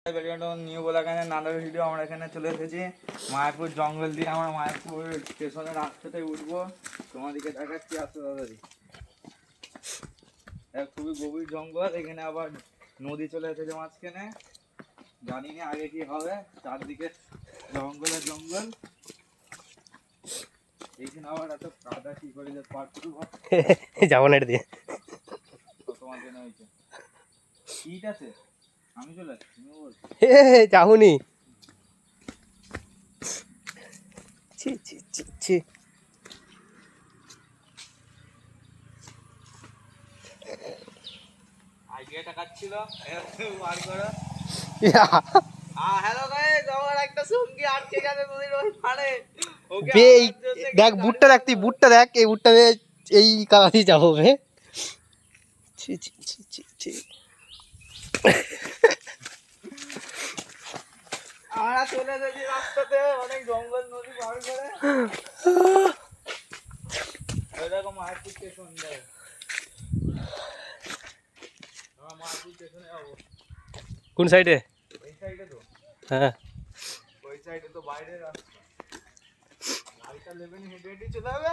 New বলাকানে নানার video আমরা এখানে চলে এসেছি মায়াপুর জঙ্গল দিয়ে। আমরা মায়াপুর স্টেশনের রাস্তাটায় উঠবো, তোমাদেরকে দেখাচ্ছি আসতে তাড়াতাড়ি। খুবই গভীর জঙ্গল, এখানে আবার নদী চলে এসেছে মাঝখানে, জানি না আগে কি হবে। চারদিকে জঙ্গলের জঙ্গল, এইখানে আবার এত কাদা কি করে যে পার করবো যাবো না এটা দিয়ে। তোমার জন্য হয়েছে ঠিক আছে, আমি চলে আসছি, তুমি বলছো যাহুনি। ছি ছি ছি ছি। আইডিয়াটা কাটছিল বার করো। হ্যালো গাইস, আমার একটা সঙ্গী আটকে গেছে নদীর ওই পাড়ে। ওকে দেখ বুটটা দেখ, তুই বুটটা দেখ, এই বুটটা দিয়ে এই কালাতেই যাবো বে। ছি ছি ছি ছি ছি। আমরা চলে এসেছি রাস্তাতে, অনেক জঙ্গল নদী পার করে। এরকম মায়াপুর স্টেশন যায়, আমরা মায়াপুর স্টেশনে যাবো। কোন সাইডে? এই সাইডে তো, হ্যাঁ ওই সাইডে তো বাইরের রাস্তা, গাড়িটা লেভেল হেঁটে হেঁটে চলে যাবে।